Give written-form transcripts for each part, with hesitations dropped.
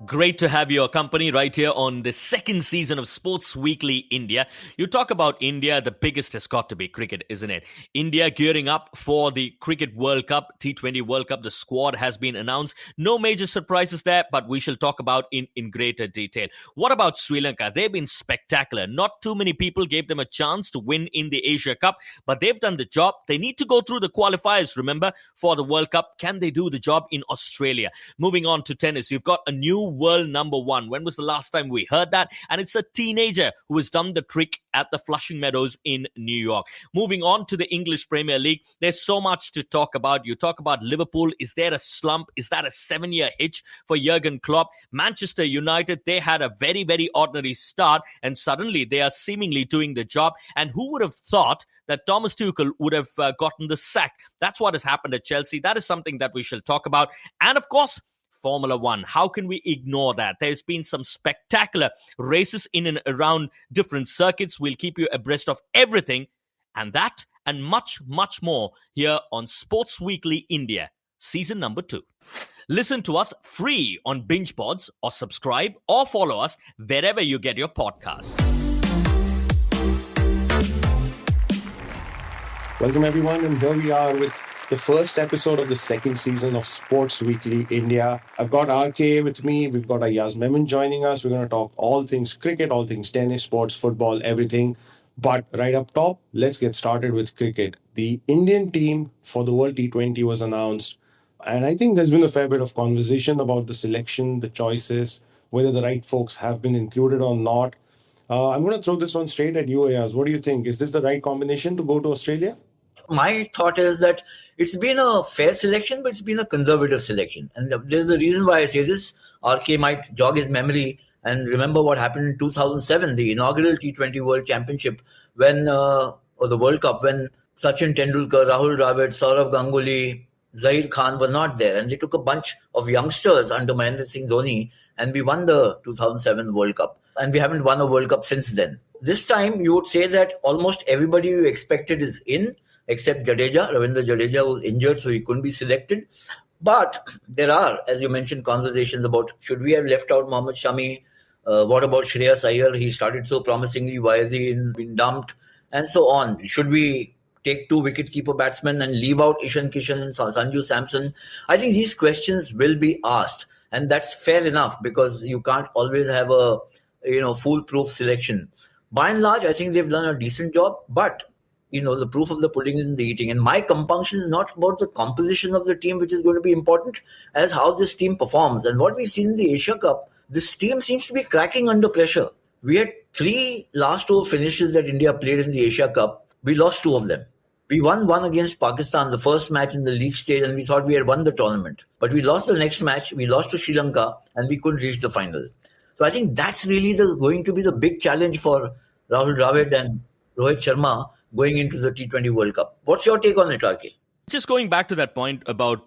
Great to have your company right here on the second season of Sports Weekly India. You talk about India, the biggest has got to be cricket, isn't it? India gearing up for the Cricket World Cup, T20 World Cup. The squad has been announced. No major surprises there, but we shall talk about in greater detail. What about Sri Lanka? They've been spectacular. Not too many people gave them a chance to win in the Asia Cup, but they've done the job. They need to go through the qualifiers, remember, for the World Cup. Can they do the job in Australia? Moving on to tennis, you've got a new world number one. When was the last time we heard that? And it's a teenager who has done the trick at the Flushing Meadows in New York. Moving on to the English Premier League, there's so much to talk about. You talk about Liverpool. Is there a slump? Is that a 7-year hitch for Jurgen Klopp? Manchester United, they had a very, very ordinary start, and suddenly they are seemingly doing the job. And who would have thought that Thomas Tuchel would have gotten the sack? That's what has happened at Chelsea. That is something that we shall talk about. And of course, Formula One. How can we ignore that? There's been some spectacular races in and around different circuits. We'll keep you abreast of everything, and that and much, much more here on Sports Weekly India, season number 2. Listen to us free on BingePods, or subscribe or follow us wherever you get your podcasts. Welcome everyone, and here we are with the first episode of the second season of Sports Weekly India. I've got RK with me. We've got Ayaz joining us. We're going to talk all things cricket, all things tennis, sports, football, everything. But right up top, let's get started with cricket. The Indian team for the World T20 was announced. And I think there's been a fair bit of conversation about the selection, the choices, whether the right folks have been included or not. I'm going to throw this one straight at you, Ayaz. What do you think? Is this the right combination to go to Australia? My thought is that it's been a fair selection, but it's been a conservative selection. And there's a reason why I say this. RK might jog his memory and remember what happened in 2007, the inaugural T20 World Championship, or the World Cup, when Sachin Tendulkar, Rahul Dravid, Saurav Ganguly, Zaheer Khan were not there. And they took a bunch of youngsters under Mahendra Singh Dhoni, and we won the 2007 World Cup. And we haven't won a World Cup since then. This time, you would say that almost everybody you expected is in, except Jadeja, Ravindra Jadeja, was injured, so he couldn't be selected. But there are, as you mentioned, conversations about should we have left out Mohammad Shami? What about Shreyas Iyer? He started so promisingly. Why has he been dumped? And so on. Should we take 2 wicketkeeper batsmen and leave out Ishan Kishan and Sanju Samson? I think these questions will be asked. And that's fair enough, because you can't always have a foolproof selection. By and large, I think they've done a decent job. But the proof of the pudding is in the eating. And my compunction is not about the composition of the team, which is going to be important, as how this team performs. And what we've seen in the Asia Cup, this team seems to be cracking under pressure. We had 3 last over finishes that India played in the Asia Cup. We lost 2 of them. We won one against Pakistan, the first match in the league stage, and we thought we had won the tournament. But we lost the next match, we lost to Sri Lanka, and we couldn't reach the final. So I think that's really going to be the big challenge for Rahul Dravid and Rohit Sharma going into the T20 World Cup. What's your take on it, RK? Just going back to that point about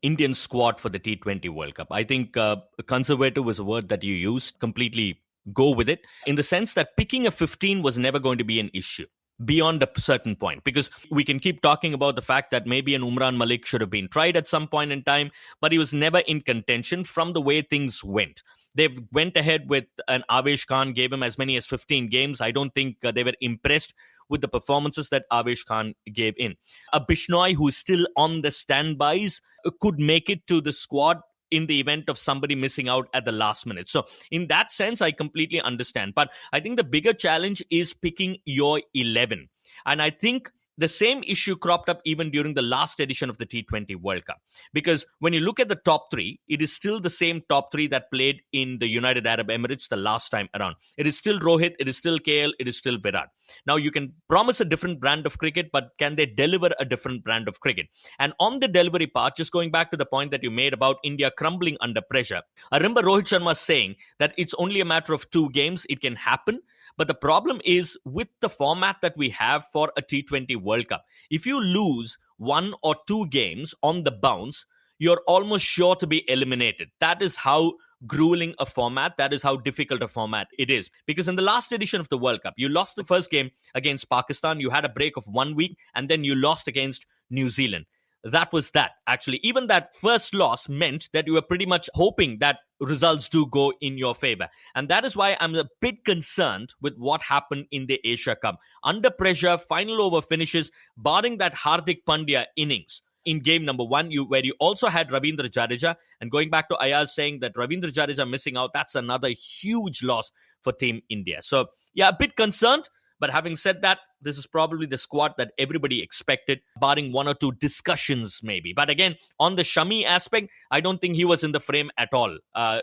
Indian squad for the T20 World Cup, I think conservative was a word that you used. Completely go with it, in the sense that picking a 15 was never going to be an issue beyond a certain point, because we can keep talking about the fact that maybe an Umran Malik should have been tried at some point in time, but he was never in contention from the way things went. They went ahead with an Avesh Khan, gave him as many as 15 games. I don't think they were impressed with the performances that Avesh Khan gave in. A Bishnoi, who is still on the standbys, could make it to the squad in the event of somebody missing out at the last minute. So in that sense, I completely understand. But I think the bigger challenge is picking your 11. And I think the same issue cropped up even during the last edition of the T20 World Cup. Because when you look at the top 3, it is still the same top 3 that played in the United Arab Emirates the last time around. It is still Rohit, it is still KL, it is still Virat. Now, you can promise a different brand of cricket, but can they deliver a different brand of cricket? And on the delivery part, just going back to the point that you made about India crumbling under pressure, I remember Rohit Sharma saying that it's only a matter of 2 games, it can happen. But the problem is with the format that we have for a T20 World Cup, if you lose 1 or 2 games on the bounce, you're almost sure to be eliminated. That is how grueling a format. That is how difficult a format it is. Because in the last edition of the World Cup, you lost the first game against Pakistan. You had a break of 1 week, and then you lost against New Zealand. That was that. Actually, even that first loss meant that you were pretty much hoping that results do go in your favor. And that is why I'm a bit concerned with what happened in the Asia Cup. Under pressure, final over finishes, barring that Hardik Pandya innings in game number 1, where you also had Ravindra Jadeja. And going back to Ayaz saying that Ravindra Jadeja missing out, that's another huge loss for Team India. So, yeah, a bit concerned. But having said that, this is probably the squad that everybody expected, barring one or two discussions maybe. But again, on the Shami aspect, I don't think he was in the frame at all,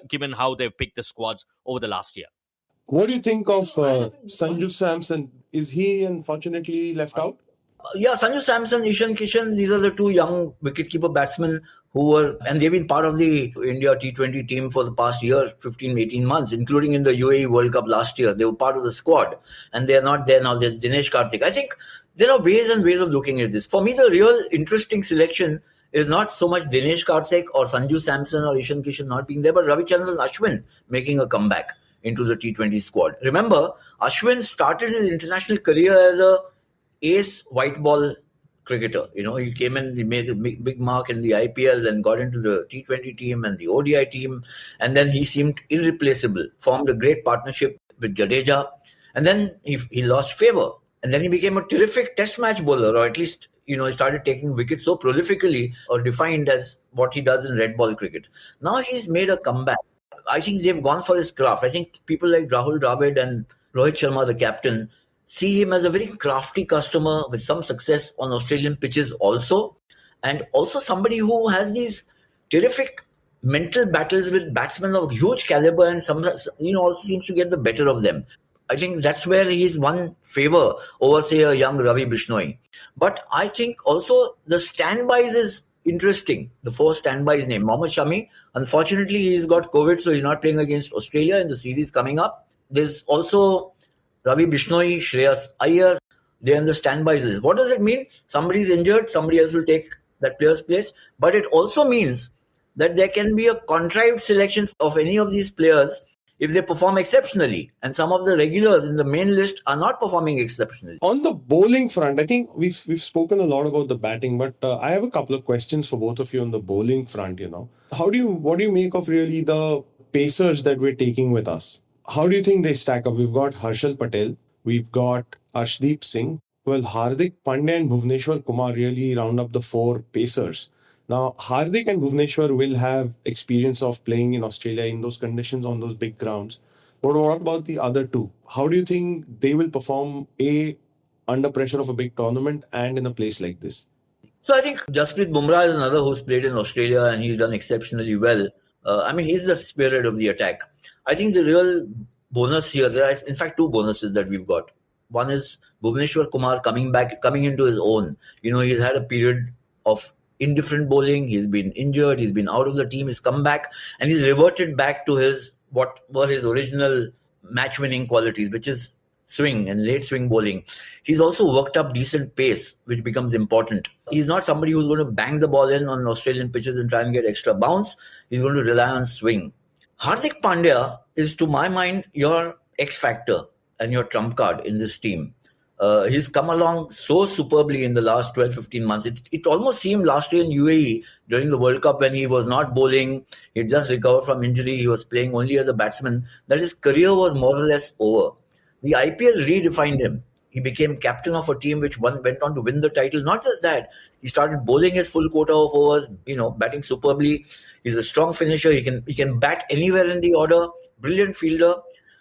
given how they've picked the squads over the last year. What do you think of Sanju Samson? Is he unfortunately left out? Yeah, Sanju Samson, Ishan Kishan, these are the two young wicketkeeper batsmen who were, and they've been part of the India T20 team for the past year, 15, 18 months, including in the UAE World Cup last year. They were part of the squad, and they're not there now. There's Dinesh Karthik. I think there are ways and ways of looking at this. For me, the real interesting selection is not so much Dinesh Karthik or Sanju Samson or Ishan Kishan not being there, but Ravichandran Ashwin making a comeback into the T20 squad. Remember, Ashwin started his international career as a ace white ball cricketer. He came in, he made a big mark in the IPL, then got into the T20 team and the ODI team, and then he seemed irreplaceable, formed a great partnership with Jadeja, and then he lost favour. And then he became a terrific test match bowler, or at least, he started taking wickets so prolifically, or defined as what he does in red ball cricket. Now he's made a comeback. I think they've gone for his craft. I think people like Rahul Dravid and Rohit Sharma, the captain, see him as a very crafty customer with some success on Australian pitches also. And also somebody who has these terrific mental battles with batsmen of huge caliber and also seems to get the better of them. I think that's where he's won favour over, say, a young Ravi Bishnoi. But I think also the standbys is interesting. The 4 standbys name. Mohammad Shami, unfortunately, he's got COVID, so he's not playing against Australia in the series coming up. There's also Ravi Bishnoi, Shreyas Iyer, they're in the standbys list. What does it mean? Somebody's injured, somebody else will take that player's place. But it also means that there can be a contrived selection of any of these players if they perform exceptionally. And some of the regulars in the main list are not performing exceptionally. On the bowling front, I think we've spoken a lot about the batting, but I have a couple of questions for both of you on the bowling front. What do you make of really the pacers that we're taking with us? How do you think they stack up? We've got Harshal Patel, we've got Arshdeep Singh. Well, Hardik Pandya and Bhuvneshwar Kumar really round up the 4 pacers. Now, Hardik and Bhuvneshwar will have experience of playing in Australia in those conditions on those big grounds. But what about the other 2? How do you think they will perform under pressure of a big tournament and in a place like this? So I think Jasprit Bumrah is another who's played in Australia and he's done exceptionally well. He's the spirit of the attack. I think the real bonus here, there are in fact 2 bonuses that we've got. One is Bhuvneshwar Kumar coming into his own. He's had a period of indifferent bowling. He's been injured. He's been out of the team. He's come back and he's reverted back to what were his original match-winning qualities, which is swing and late swing bowling. He's also worked up decent pace, which becomes important. He's not somebody who's going to bang the ball in on Australian pitches and try and get extra bounce. He's going to rely on swing. Hardik Pandya is, to my mind, your X factor and your trump card in this team. He's come along so superbly in the last 12-15 months. It almost seemed last year in UAE during the World Cup when he was not bowling, he'd just recovered from injury, he was playing only as a batsman, that his career was more or less over. The IPL redefined him. He became captain of a team which went on to win the title. Not just that, he started bowling his full quota of overs, batting superbly. He's a strong finisher. He can bat anywhere in the order. Brilliant fielder.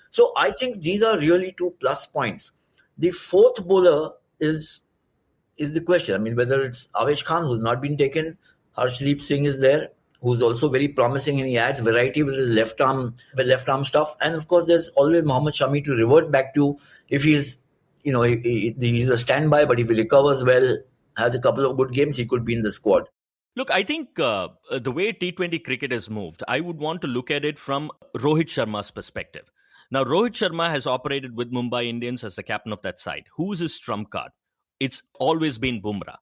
So I think these are really 2 plus points. The 4th bowler is the question. Whether it's Avesh Khan, who's not been taken, Harshdeep Singh is there, who's also very promising, and he adds variety with his left arm stuff. And of course, there's always Mohammad Shami to revert back to if he's a standby, but if he recovers well, has a couple of good games, he could be in the squad. Look, I think the way T20 cricket has moved, I would want to look at it from Rohit Sharma's perspective. Now, Rohit Sharma has operated with Mumbai Indians as the captain of that side. Who's his trump card? It's always been Bumrah.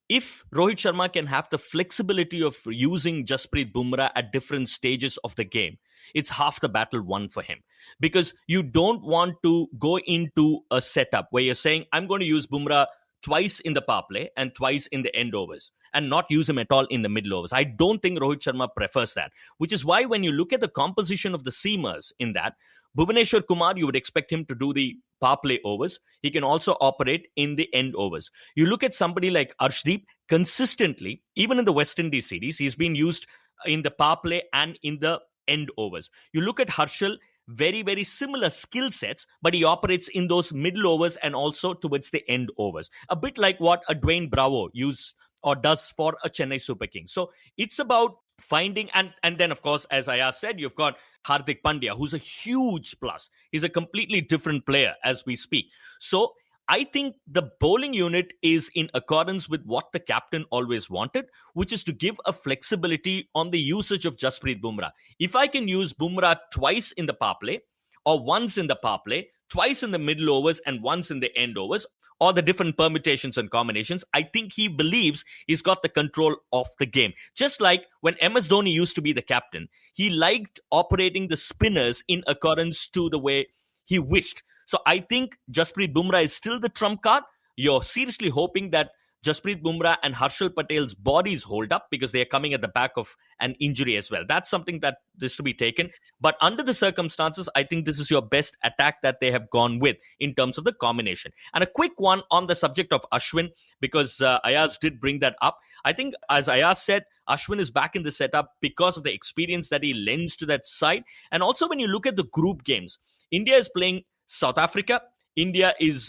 If Rohit Sharma can have the flexibility of using Jasprit Bumrah at different stages of the game, it's half the battle won for him. Because you don't want to go into a setup where you're saying, I'm going to use Bumrah twice in the power play and twice in the end overs and not use him at all in the middle overs. I don't think Rohit Sharma prefers that, which is why when you look at the composition of the seamers in that, Bhuvaneshwar Kumar, you would expect him to do the power play overs. He can also operate in the end overs. You look at somebody like Arshdeep, consistently, even in the West Indies series, he's been used in the power play and in the end overs. You look at Harshal, very, very similar skill sets, but he operates in those middle overs and also towards the end overs. A bit like what a Dwayne Bravo uses or does for a Chennai Super King. So it's about finding, and then, of course, as Ayaz said, you've got Hardik Pandya, who's a huge plus. He's a completely different player as we speak. So I think the bowling unit is in accordance with what the captain always wanted, which is to give a flexibility on the usage of Jasprit Bumrah. If I can use Bumrah twice in the power play, or once in the power play, twice in the middle overs, and once in the end overs, or the different permutations and combinations, I think he believes he's got the control of the game. Just like when MS Dhoni used to be the captain, he liked operating the spinners in accordance to the way he wished. So I think Jasprit Bumrah is still the trump card. You're seriously hoping that Jasprit Bumrah and Harshal Patel's bodies hold up because they are coming at the back of an injury as well. That's something that is to be taken. But under the circumstances, I think this is your best attack that they have gone with in terms of the combination. And a quick one on the subject of Ashwin, because Ayaz did bring that up. I think, as Ayaz said, Ashwin is back in the setup because of the experience that he lends to that side. And also when you look at the group games, India is playing South Africa. India is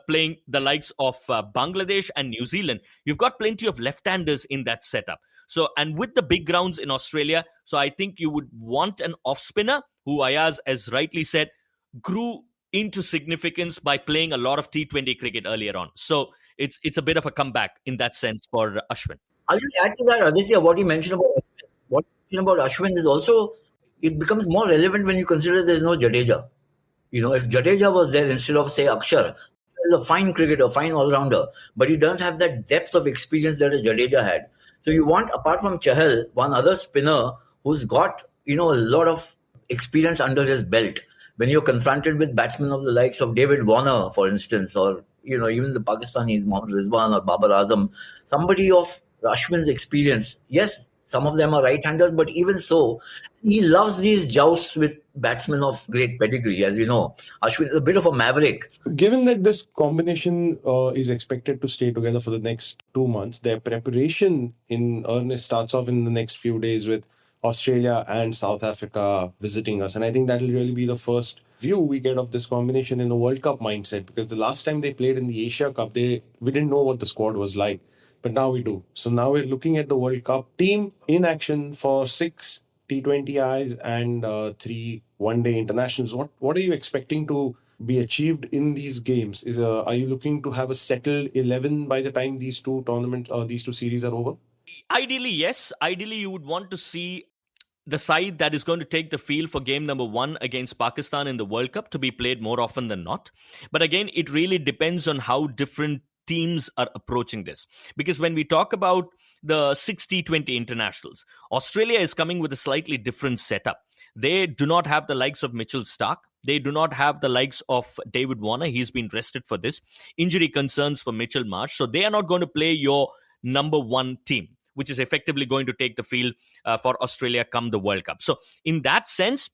playing the likes of Bangladesh and New Zealand. You've got plenty of left-handers in that setup. So, and with the big grounds in Australia, so I think you would want an off-spinner who, Ayaz, as rightly said, grew into significance by playing a lot of T20 cricket earlier on. So it's a bit of a comeback in that sense for Ashwin. I'll just add to that, Aditya, what you mentioned about Ashwin. What you mentioned about Ashwin is also, it becomes more relevant when you consider there's no Jadeja. You know, if Jadeja was there instead of, say, Akshar, he's a fine cricketer, fine all-rounder, but he doesn't have that depth of experience that a Jadeja had. So you want, apart from Chahal, one other spinner who's got, a lot of experience under his belt. When you're confronted with batsmen of the likes of David Warner, for instance, or, even the Pakistanis, Mohammad Rizwan or Babar Azam, somebody of Ashwin's experience, yes, some of them are right-handers, but even so, he loves these jousts with batsmen of great pedigree. As you know, Ashwin is a bit of a maverick. Given that this combination is expected to stay together for the next 2 months, their preparation in earnest starts off in the next few days with Australia and South Africa visiting us. And I think that will really be the first view we get of this combination in the World Cup mindset, because the last time they played in the Asia Cup, we didn't know what the squad was like. But now we do. So now we're looking at the World Cup team in action for 6 T20Is and 3 one-day internationals. What are you expecting to be achieved in these games? Are you looking to have a settled 11 by the time these two tournaments or these two series are over? Ideally, yes. Ideally, you would want to see the side that is going to take the field for game number 1 against Pakistan in the World Cup to be played more often than not. But again, it really depends on how different teams are approaching this. Because when we talk about the 6 T20 internationals, Australia is coming with a slightly different setup. They do not have the likes of Mitchell Starc. They do not have the likes of David Warner. He's been rested for this. Injury concerns for Mitchell Marsh. So they are not going to play your number 1 team, which is effectively going to take the field for Australia come the World Cup. So in that sense,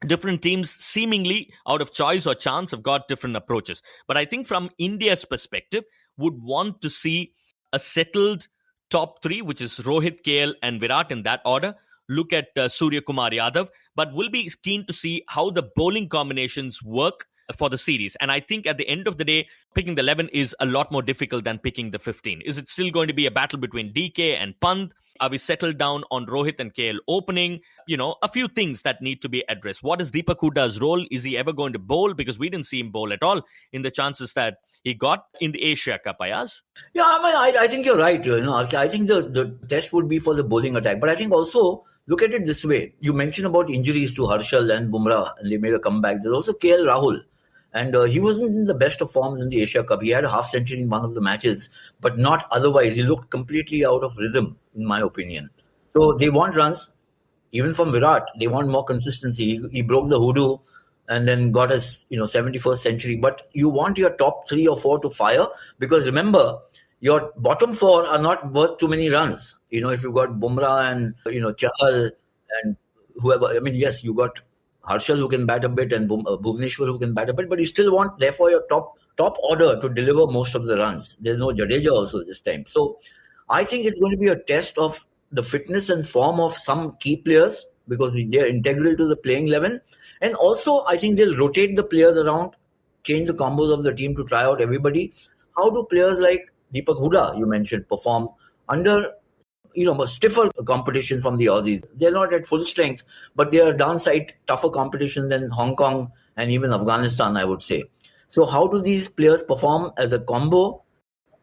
different teams seemingly out of choice or chance have got different approaches. But I think from India's perspective, would want to see a settled top 3, which is Rohit, KL and Virat in that order. Look at Surya Kumar Yadav, but we'll be keen to see how the bowling combinations work for the series. And I think at the end of the day, picking the 11 is a lot more difficult than picking the 15. Is it still going to be a battle between DK and Pant? Are we settled down on Rohit and KL opening? A few things that need to be addressed. What is Deepak Huda's role? Is he ever going to bowl? Because we didn't see him bowl at all in the chances that he got in the Asia Cup, Ayaz. Yeah, I think you're right. I think the test would be for the bowling attack. But I think also, look at it this way. You mentioned about injuries to Harshal and Bumrah, and they made a comeback. There's also KL Rahul. And he wasn't in the best of forms in the Asia Cup. He had a half century in one of the matches, but not otherwise. He looked completely out of rhythm, in my opinion. So they want runs. Even from Virat, they want more consistency. He broke the hoodoo and then got his 71st century. But you want your top 3 or 4 to fire, because remember, your bottom 4 are not worth too many runs. If you've got Bumrah and Chahal and whoever. I mean, yes, you got Harshal who can bat a bit and Bhuvneshwar who can bat a bit, but you still want therefore your top order to deliver most of the runs. There's no Jadeja also this time. So I think it's going to be a test of the fitness and form of some key players, because they're integral to the playing 11. And also, I think they'll rotate the players around, change the combos of the team to try out everybody. How do players like Deepak Hooda, you mentioned, perform under a stiffer competition from the Aussies? They're not at full strength, but they are downside tougher competition than Hong Kong and even Afghanistan, I would say. So how do these players perform as a combo,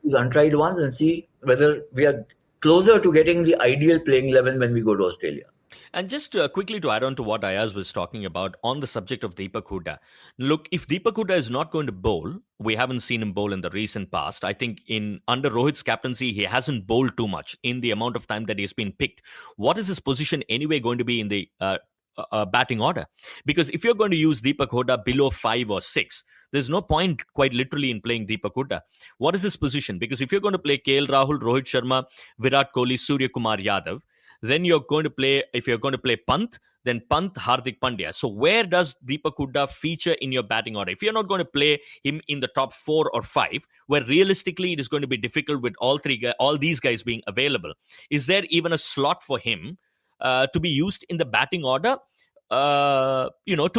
these untried ones, and see whether we are closer to getting the ideal playing 11 when we go to Australia? And just quickly to add on to what Ayaz was talking about on the subject of Deepak Hooda. Look, if Deepak Hooda is not going to bowl, we haven't seen him bowl in the recent past. I think under Rohit's captaincy, he hasn't bowled too much in the amount of time that he's been picked. What is his position anyway going to be in the batting order? Because if you're going to use Deepak Hooda below 5 or 6, there's no point quite literally in playing Deepak Hooda. What is his position? Because if you're going to play KL Rahul, Rohit Sharma, Virat Kohli, Surya Kumar Yadav, then if you're going to play Pant, then Pant, Hardik Pandya. So where does Deepak Hooda feature in your batting order? If you're not going to play him in the top 4 or 5, where realistically it is going to be difficult with all these guys being available, is there even a slot for him to be used in the batting order, to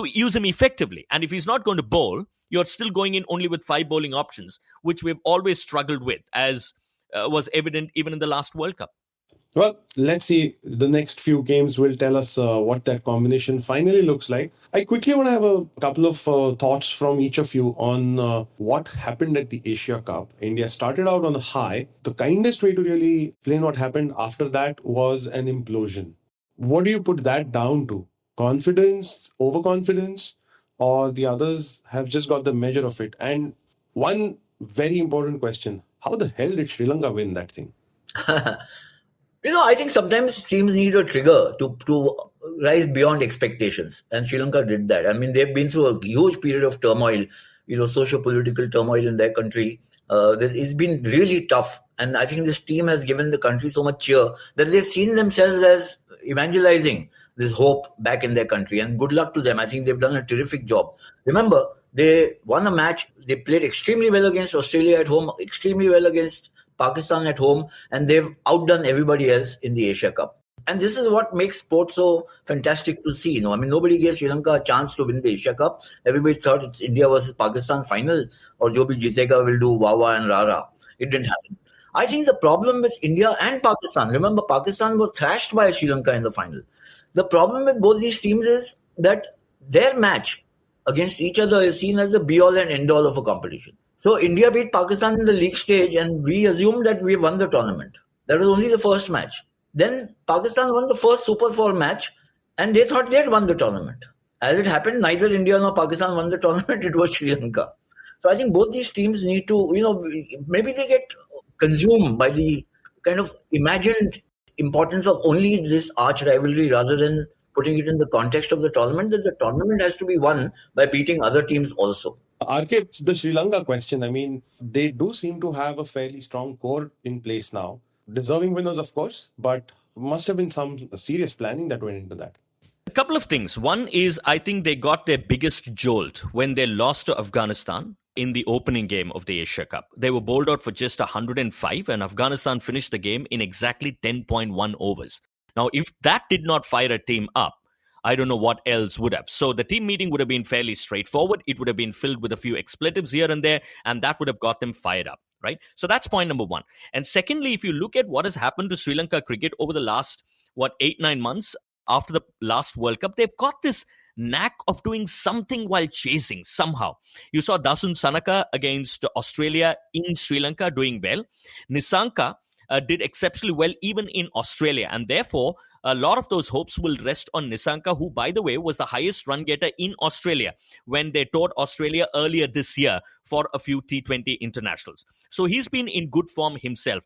use him effectively? And if he's not going to bowl, you're still going in only with 5 bowling options, which we've always struggled with, as was evident even in the last World Cup. Well, let's see. The next few games will tell us what that combination finally looks like. I quickly want to have a couple of thoughts from each of you on what happened at the Asia Cup. India started out on a high. The kindest way to really explain what happened after that was an implosion. What do you put that down to? Confidence, overconfidence, or the others have just got the measure of it? And one very important question, how the hell did Sri Lanka win that thing? I think sometimes teams need a trigger to rise beyond expectations. And Sri Lanka did that. I mean, they've been through a huge period of turmoil, socio-political turmoil in their country. It's been really tough. And I think this team has given the country so much cheer that they've seen themselves as evangelizing this hope back in their country. And good luck to them. I think they've done a terrific job. Remember, they won a match. They played extremely well against Australia at home, extremely well against Pakistan at home, and they've outdone everybody else in the Asia Cup. And this is what makes sport so fantastic to see. I mean, nobody gave Sri Lanka a chance to win the Asia Cup. Everybody thought it's India versus Pakistan final, or jo bhi jeetega will do Wawa and Rara. It didn't happen. I think the problem with India and Pakistan, remember, Pakistan was thrashed by Sri Lanka in the final. The problem with both these teams is that their match against each other is seen as the be-all and end-all of a competition. So India beat Pakistan in the league stage, and we assumed that we won the tournament. That was only the first match. Then Pakistan won the first Super 4 match, and they thought they had won the tournament. As it happened, neither India nor Pakistan won the tournament. It was Sri Lanka. So I think both these teams need to, maybe they get consumed by the kind of imagined importance of only this arch rivalry rather than putting it in the context of the tournament, that the tournament has to be won by beating other teams also. RK, the Sri Lanka question, I mean, they do seem to have a fairly strong core in place now. Deserving winners, of course, but must have been some serious planning that went into that. A couple of things. One is, I think they got their biggest jolt when they lost to Afghanistan in the opening game of the Asia Cup. They were bowled out for just 105, and Afghanistan finished the game in exactly 10.1 overs. Now, if that did not fire a team up, I don't know what else would have. So the team meeting would have been fairly straightforward. It would have been filled with a few expletives here and there, and that would have got them fired up, right? So that's point number one. And secondly, if you look at what has happened to Sri Lanka cricket over the last, 8-9 months after the last World Cup, they've got this knack of doing something while chasing somehow. You saw Dasun Sanaka against Australia in Sri Lanka doing well. Nissanka did exceptionally well even in Australia, and therefore a lot of those hopes will rest on Nissanka, who, by the way, was the highest run getter in Australia when they toured Australia earlier this year for a few T20 internationals. So he's been in good form himself.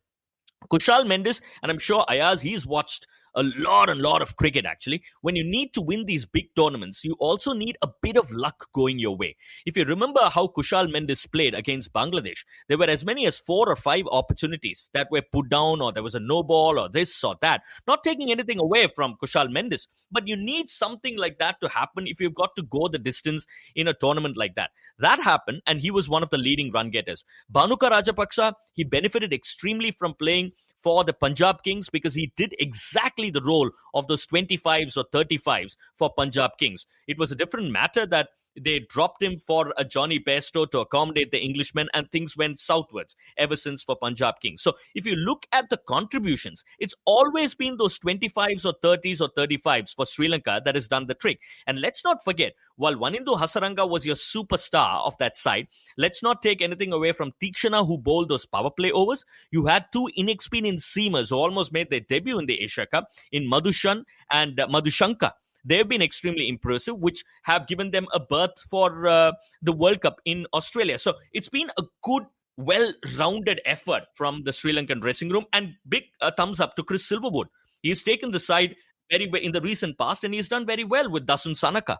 Kushal Mendes, and I'm sure Ayaz, he's watched a lot of cricket, actually. When you need to win these big tournaments, you also need a bit of luck going your way. If you remember how Kushal Mendis played against Bangladesh, there were as many as 4 or 5 opportunities that were put down, or there was a no ball or this or that. Not taking anything away from Kushal Mendis, but you need something like that to happen if you've got to go the distance in a tournament like that. That happened, and he was one of the leading run getters. Bhanuka Rajapaksa, he benefited extremely from playing for the Punjab Kings because he did exactly the role of those 25s or 35s for Punjab Kings. It was a different matter that they dropped him for a Johnny Bairstow to accommodate the Englishman, and things went southwards ever since for Punjab Kings. So if you look at the contributions, it's always been those 25s or 30s or 35s for Sri Lanka that has done the trick. And let's not forget, while Wanindu Hasaranga was your superstar of that side, let's not take anything away from Tikshana, who bowled those power play overs. You had 2 inexperienced seamers who almost made their debut in the Asia Cup in Madhushan and Madhushanka. They've been extremely impressive, which have given them a berth for the World Cup in Australia. So it's been a good, well-rounded effort from the Sri Lankan dressing room, and big thumbs up to Chris Silverwood. He's taken the side very well in the recent past, and he's done very well with Dasun Sanaka.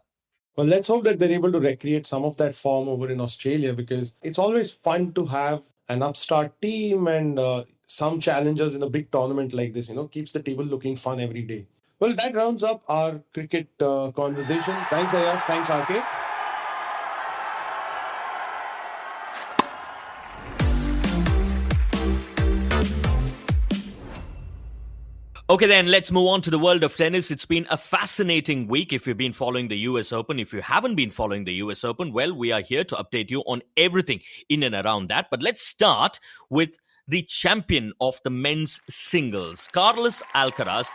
Well, let's hope that they're able to recreate some of that form over in Australia, because it's always fun to have an upstart team and some challengers in a big tournament like this. Keeps the table looking fun every day. Well, that rounds up our cricket conversation. Thanks, Ayaz. Thanks, RK. Okay, then let's move on to the world of tennis. It's been a fascinating week if you've been following the US Open. If you haven't been following the US Open, well, we are here to update you on everything in and around that. But let's start with the champion of the men's singles, Carlos Alcaraz.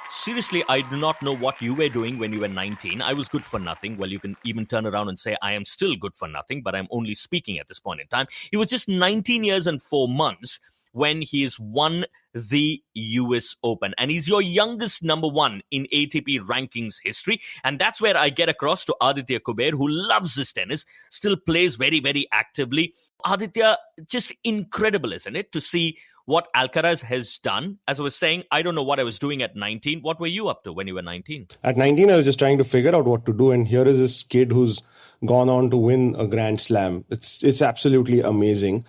Seriously, I do not know what you were doing when you were 19. I was good for nothing. Well, you can even turn around and say I am still good for nothing, but I'm only speaking at this point in time. He was just 19 years and 4 months when he has won the US Open. And he's your youngest number 1 in ATP rankings history. And that's where I get across to Aditya Kuber, who loves this tennis, still plays very, very actively. Aditya, just incredible, isn't it, to see what Alcaraz has done? As I was saying, I don't know what I was doing at 19. What were you up to when you were 19? At 19, I was just trying to figure out what to do. And here is this kid who's gone on to win a Grand Slam. It's absolutely amazing.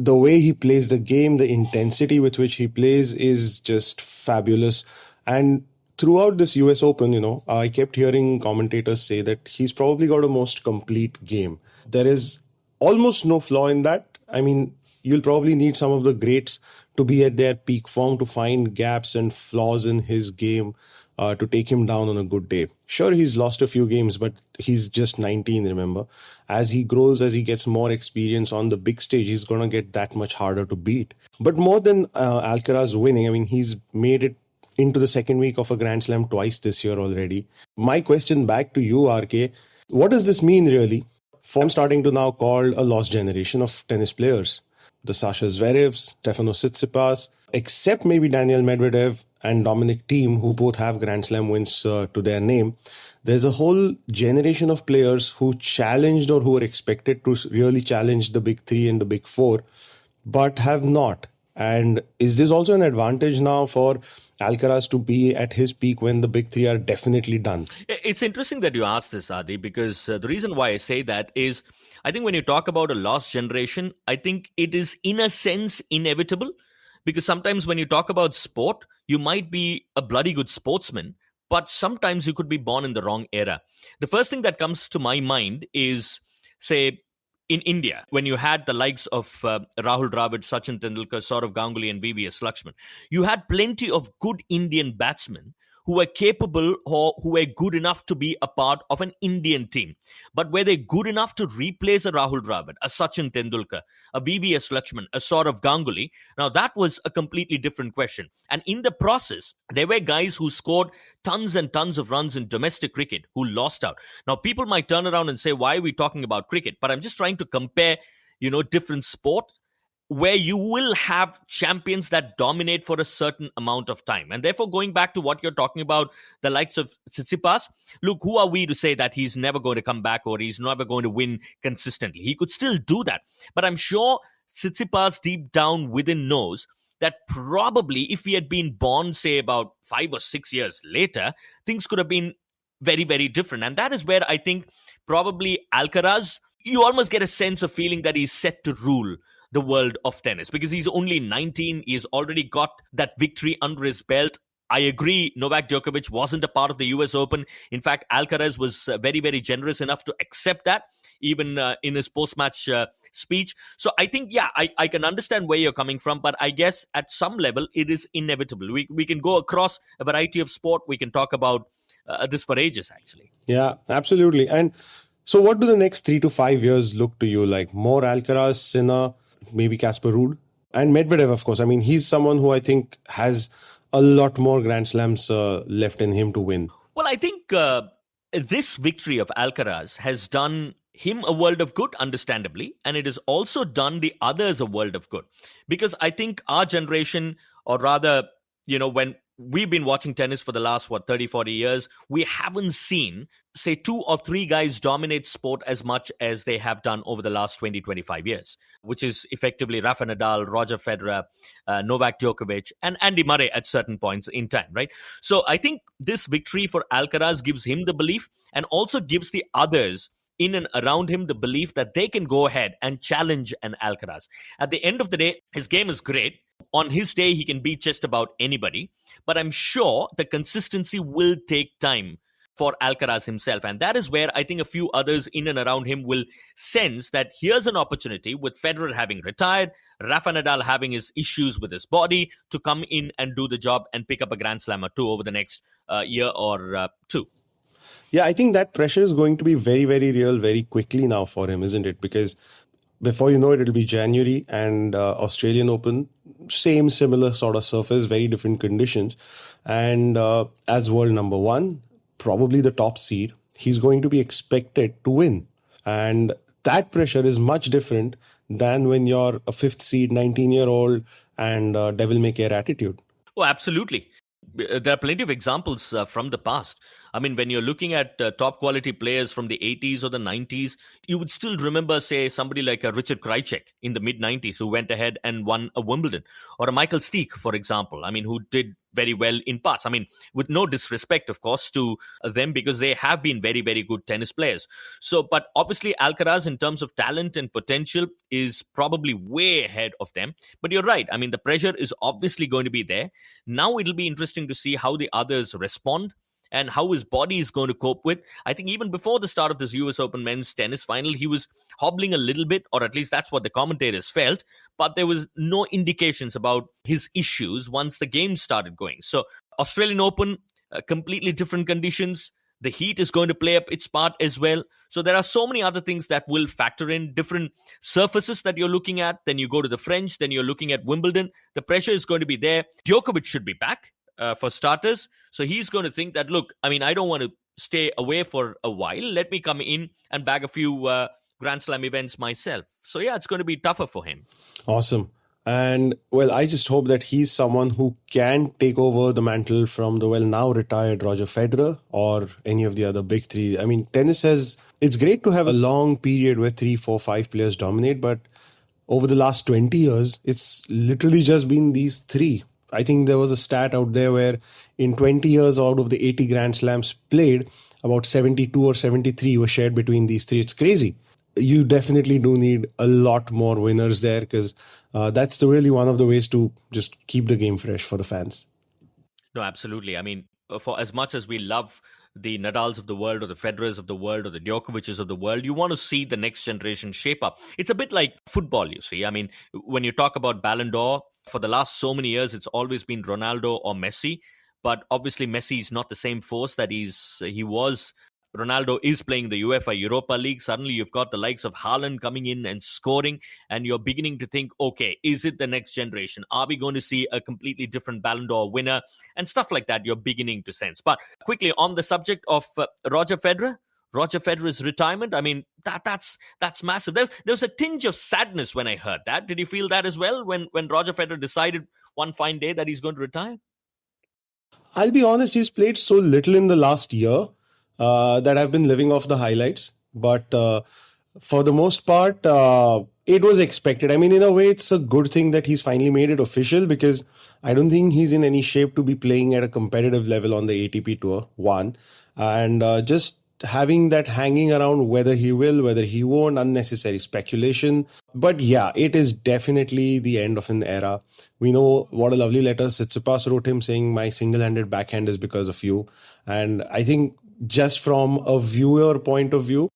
The way he plays the game, the intensity with which he plays is just fabulous. And throughout this US Open, I kept hearing commentators say that he's probably got a most complete game. There is almost no flaw in that. I mean, you'll probably need some of the greats to be at their peak form to find gaps and flaws in his game to take him down on a good day. Sure, he's lost a few games, but he's just 19, remember. As he grows, as he gets more experience on the big stage, he's going to get that much harder to beat. But more than Alcaraz winning, I mean, he's made it into the second week of a Grand Slam twice this year already. My question back to you, RK, what does this mean really? I'm starting to now call a lost generation of tennis players. The Sasha Zverevs, Stefanos Tsitsipas, except maybe Daniel Medvedev and Dominic Thiem, who both have Grand Slam wins to their name. There's a whole generation of players who challenged or who were expected to really challenge the big 3 and the big 4, but have not. And is this also an advantage now for Alcaraz to be at his peak when the big 3 are definitely done? It's interesting that you asked this, Adi, because the reason why I say that is, I think when you talk about a lost generation, I think it is in a sense inevitable, because sometimes when you talk about sport, you might be a bloody good sportsman, but sometimes you could be born in the wrong era. The first thing that comes to my mind is, say, in India, when you had the likes of Rahul Dravid, Sachin Tendulkar, Saurav Ganguly and VVS Lakshman, you had plenty of good Indian batsmen who were capable or who were good enough to be a part of an Indian team. But were they good enough to replace a Rahul Dravid, a Sachin Tendulkar, a VVS Lakshman, a Saurav Ganguly? Now, that was a completely different question. And in the process, there were guys who scored tons and tons of runs in domestic cricket who lost out. Now, people might turn around and say, why are we talking about cricket? But I'm just trying to compare, different sports where you will have champions that dominate for a certain amount of time. And therefore, going back to what you're talking about, the likes of Tsitsipas, look, who are we to say that he's never going to come back or he's never going to win consistently? He could still do that. But I'm sure Tsitsipas deep down within knows that probably if he had been born, say, about 5 or 6 years later, things could have been very, very different. And that is where I think probably Alcaraz, you almost get a sense of feeling that he's set to rule the world of tennis because he's only 19. He's already got that victory under his belt. I agree, Novak Djokovic wasn't a part of the US Open. In fact, Alcaraz was very, very generous enough to accept that, even in his post-match speech. So I think, yeah, I can understand where you're coming from, but I guess at some level, it is inevitable. We can go across a variety of sport. We can talk about this for ages, actually. Yeah, absolutely. And so what do the next 3 to 5 years look to you like? More Alcaraz, Sinner, maybe Casper Ruud, and Medvedev, of course. I mean, he's someone who I think has a lot more Grand Slams left in him to win. Well, I think this victory of Alcaraz has done him a world of good, understandably, and it has also done the others a world of good. Because I think our generation, or rather, when we've been watching tennis for the last, 30, 40 years, we haven't seen, say, 2 or 3 guys dominate sport as much as they have done over the last 20, 25 years, which is effectively Rafa Nadal, Roger Federer, Novak Djokovic, and Andy Murray at certain points in time, right? So I think this victory for Alcaraz gives him the belief and also gives the others in and around him the belief that they can go ahead and challenge an Alcaraz. At the end of the day, his game is great. On his day, he can beat just about anybody. But I'm sure the consistency will take time for Alcaraz himself. And that is where I think a few others in and around him will sense that here's an opportunity, with Federer having retired, Rafa Nadal having his issues with his body, to come in and do the job and pick up a Grand Slam or 2 over the next year or 2. Yeah, I think that pressure is going to be very, very real very quickly now for him, isn't it? Because before you know it, it'll be January and Australian Open, same similar sort of surface, very different conditions. And as world number 1, probably the top seed, he's going to be expected to win. And that pressure is much different than when you're a 5th seed, 19-year-old and devil-may-care attitude. Oh, absolutely. There are plenty of examples from the past. I mean, when you're looking at top quality players from the 80s or the 90s, you would still remember, say, somebody like Richard Krajicek in the mid-90s who went ahead and won a Wimbledon, or a Michael Stich, for example, I mean, who did very well in parts. I mean, with no disrespect, of course, to them, because they have been very, very good tennis players. So, but obviously Alcaraz, in terms of talent and potential, is probably way ahead of them. But you're right. I mean, the pressure is obviously going to be there. Now it'll be interesting to see how the others respond and how his body is going to cope with. I think even before the start of this US Open men's tennis final, he was hobbling a little bit, or at least that's what the commentators felt, but there was no indications about his issues once the game started going. So Australian Open, completely different conditions. The heat is going to play up its part as well. So there are so many other things that will factor in, different surfaces that you're looking at. Then you go to the French, then you're looking at Wimbledon. The pressure is going to be there. Djokovic should be back. For starters. So he's going to think that, look, I mean, I don't want to stay away for a while. Let me come in and bag a few Grand Slam events myself. So yeah, it's going to be tougher for him. Awesome. And well, I just hope that he's someone who can take over the mantle from the now retired Roger Federer or any of the other big 3. I mean, it's great to have a long period where 3, 4, 5 players dominate, but over the last 20 years, it's literally just been these 3. I think there was a stat out there where in 20 years out of the 80 Grand Slams played, about 72 or 73 were shared between these 3. It's crazy. You definitely do need a lot more winners there, because that's really one of the ways to just keep the game fresh for the fans. No, absolutely. I mean, for as much as we love the Nadals of the world or the Federers of the world or the Djokovic's of the world, you want to see the next generation shape up. It's a bit like football, you see. I mean, when you talk about Ballon d'Or, for the last so many years, it's always been Ronaldo or Messi. But obviously, Messi is not the same force that he was. Ronaldo is playing the UEFA Europa League. Suddenly, you've got the likes of Haaland coming in and scoring, and you're beginning to think, okay, is it the next generation? Are we going to see a completely different Ballon d'Or winner? And stuff like that, you're beginning to sense. But quickly, on the subject of Roger Federer's retirement, I mean, that's massive. There was a tinge of sadness when I heard that. Did you feel that as well when Roger Federer decided one fine day that he's going to retire? I'll be honest, he's played so little in the last year that I've been living off the highlights. But for the most part, It was expected. I mean, in a way, it's a good thing that he's finally made it official, because I don't think he's in any shape to be playing at a competitive level on the ATP Tour, one. And just having that hanging around, whether he will, whether he won't, unnecessary speculation. But yeah, it is definitely the end of an era. We know what a lovely letter Tsitsipas wrote him saying, my single-handed backhand is because of you. And I think just from a viewer point of view,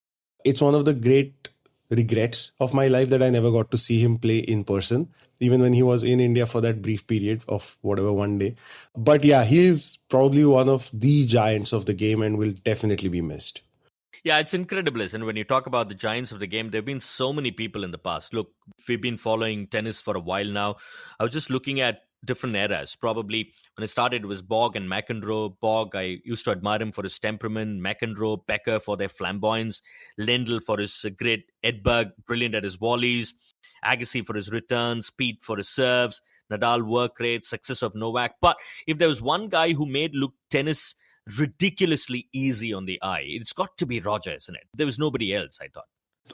it's one of the great regrets of my life that I never got to see him play in person, even when he was in India for that brief period of whatever, one day. But yeah, he is probably one of the giants of the game and will definitely be missed. Yeah, it's incredible, isn't it? When you talk about the giants of the game, there have been so many people in the past. Look, we've been following tennis for a while now. I was just looking at different eras. Probably when I started, it was Bog and McEnroe. Bog, I used to admire him for his temperament. McEnroe, Becker for their flamboyance. Lendl for his grit. Edberg, brilliant at his volleys. Agassi for his returns. Pete for his serves. Nadal, work rate, success of Novak. But if there was one guy who made look tennis ridiculously easy on the eye, it's got to be Roger, isn't it? There was nobody else, I thought.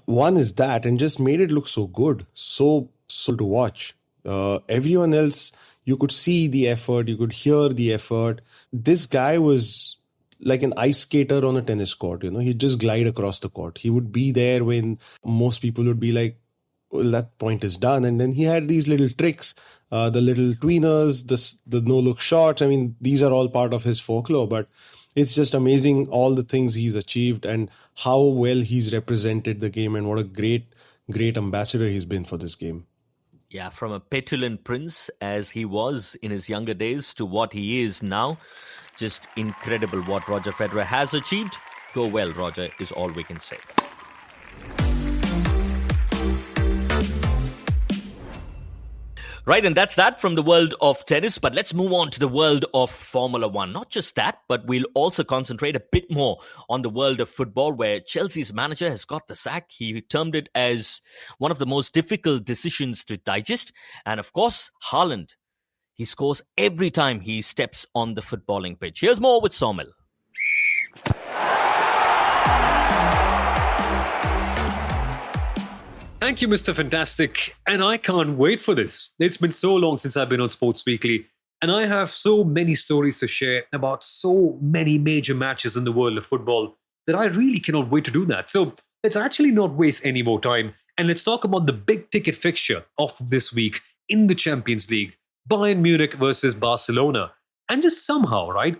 One is that, and just made it look so good, so to watch. Everyone else, you could see the effort, you could hear the effort. This guy was like an ice skater on a tennis court. He'd just glide across the court. He would be there when most people would be like, well, that point is done. And then he had these little tricks, the little tweeners, the no-look shots. I mean, these are all part of his folklore, but it's just amazing all the things he's achieved and how well he's represented the game, and what a great, great ambassador he's been for this game. Yeah, from a petulant prince as he was in his younger days to what he is now, just incredible what Roger Federer has achieved. Go well, Roger, is all we can say. Right, and that's that from the world of tennis. But let's move on to the world of Formula One. Not just that, but we'll also concentrate a bit more on the world of football, where Chelsea's manager has got the sack. He termed it as one of the most difficult decisions to digest. And of course, Haaland, he scores every time he steps on the footballing pitch. Here's more with Soumil. Thank you, Mr. Fantastic. And I can't wait for this. It's been so long since I've been on Sports Weekly, and I have so many stories to share about so many major matches in the world of football that I really cannot wait to do that. So let's actually not waste any more time, and let's talk about the big ticket fixture of this week in the Champions League, Bayern Munich versus Barcelona. And just somehow, right?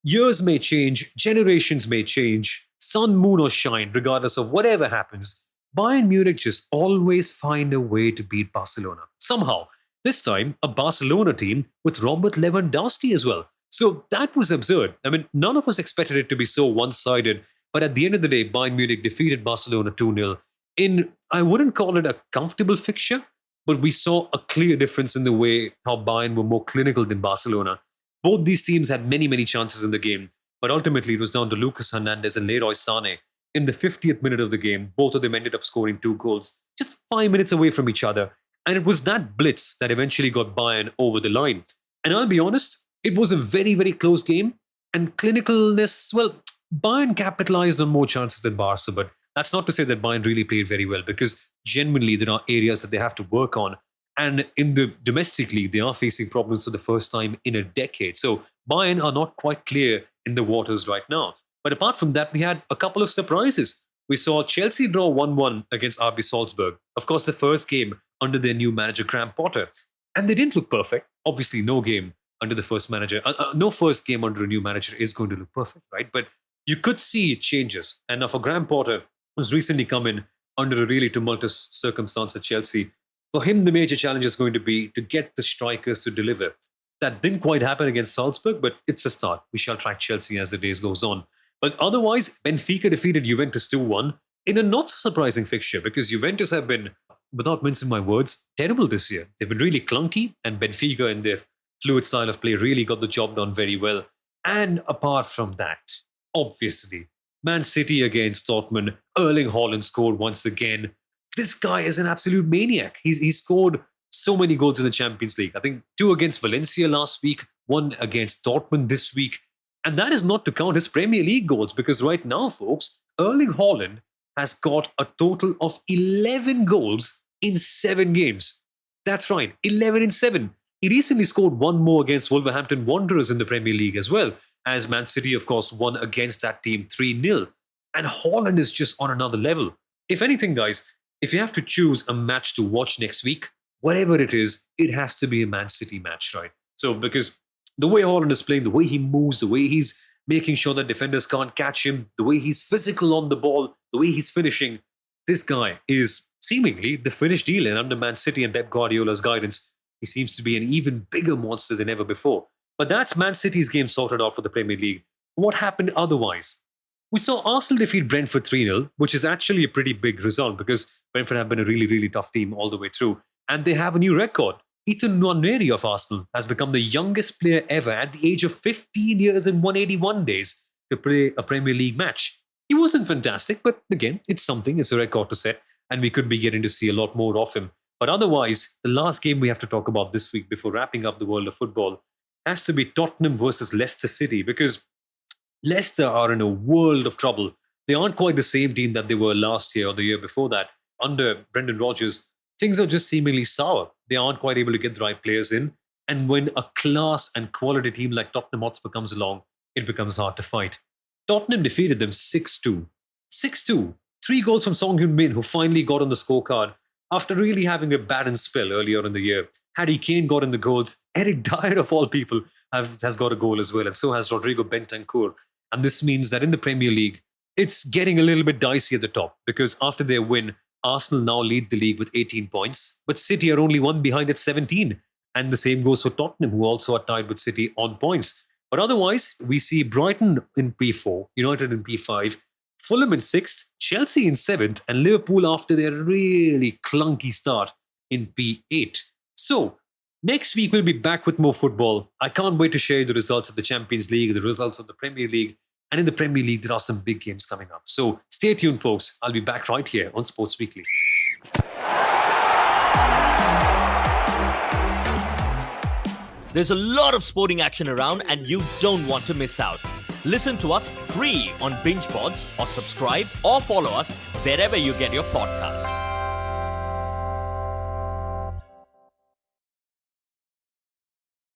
Years may change, generations may change, sun, moon or shine, regardless of whatever happens, Bayern Munich just always find a way to beat Barcelona. Somehow. This time, a Barcelona team with Robert Lewandowski as well. So that was absurd. I mean, none of us expected it to be so one-sided. But at the end of the day, Bayern Munich defeated Barcelona 2-0 in, I wouldn't call it a comfortable fixture, but we saw a clear difference in the way how Bayern were more clinical than Barcelona. Both these teams had many, many chances in the game. But ultimately, it was down to Lucas Hernandez and Leroy Sané. In the 50th minute of the game, both of them ended up scoring 2 goals, just 5 minutes away from each other. And it was that blitz that eventually got Bayern over the line. And I'll be honest, it was a very, very close game. And clinicalness, well, Bayern capitalized on more chances than Barca, but that's not to say that Bayern really played very well, because genuinely there are areas that they have to work on. And in the domestic league, they are facing problems for the first time in a decade. So Bayern are not quite clear in the waters right now. But apart from that, we had a couple of surprises. We saw Chelsea draw 1-1 against RB Salzburg. Of course, the first game under their new manager, Graham Potter. And they didn't look perfect. Obviously, no game under the first manager. No first game under a new manager is going to look perfect, right? But you could see changes. And now for Graham Potter, who's recently come in under a really tumultuous circumstance at Chelsea, for him, the major challenge is going to be to get the strikers to deliver. That didn't quite happen against Salzburg, but it's a start. We shall track Chelsea as the days goes on. But otherwise, Benfica defeated Juventus 2-1 in a not so surprising fixture, because Juventus have been, without mincing my words, terrible this year. They've been really clunky, and Benfica in their fluid style of play really got the job done very well. And apart from that, obviously, Man City against Dortmund, Erling Haaland scored once again. This guy is an absolute maniac. He's scored so many goals in the Champions League. I think 2 against Valencia last week, 1 against Dortmund this week. And that is not to count his Premier League goals, because right now, folks, Erling Haaland has got a total of 11 goals in 7 games. That's right, 11 in 7. He recently scored one more against Wolverhampton Wanderers in the Premier League as well, as Man City, of course, won against that team 3-0. And Haaland is just on another level. If anything, guys, if you have to choose a match to watch next week, whatever it is, it has to be a Man City match, right? So, because the way Haaland is playing, the way he moves, the way he's making sure that defenders can't catch him, the way he's physical on the ball, the way he's finishing, this guy is seemingly the finished deal. And under Man City and Pep Guardiola's guidance, he seems to be an even bigger monster than ever before. But that's Man City's game sorted out for the Premier League. What happened otherwise? We saw Arsenal defeat Brentford 3-0, which is actually a pretty big result because Brentford have been a really, really tough team all the way through. And they have a new record. Ethan Nwaneri of Arsenal has become the youngest player ever at the age of 15 years and 181 days to play a Premier League match. He wasn't fantastic, but again, it's something, it's a record to set, and we could be getting to see a lot more of him. But otherwise, the last game we have to talk about this week before wrapping up the world of football has to be Tottenham versus Leicester City, because Leicester are in a world of trouble. They aren't quite the same team that they were last year or the year before that. Under Brendan Rodgers, things are just seemingly sour. They aren't quite able to get the right players in. And when a class and quality team like Tottenham Hotspur comes along, it becomes hard to fight. Tottenham defeated them 6-2. 6-2. 3 goals from Song Heung-min, who finally got on the scorecard after really having a bad spell earlier in the year. Harry Kane got in the goals. Eric Dyer, of all people, has got a goal as well. And so has Rodrigo Bentancur. And this means that in the Premier League, it's getting a little bit dicey at the top, because after their win, Arsenal now lead the league with 18 points, but City are only one behind at 17. And the same goes for Tottenham, who also are tied with City on points. But otherwise, we see Brighton in P4, United in P5, Fulham in 6th, Chelsea in 7th, and Liverpool after their really clunky start in P8. So, next week we'll be back with more football. I can't wait to share the results of the Champions League, the results of the Premier League. And in the Premier League, there are some big games coming up. So stay tuned, folks. I'll be back right here on Sports Weekly. There's a lot of sporting action around and you don't want to miss out. Listen to us free on BingePods or subscribe or follow us wherever you get your podcasts.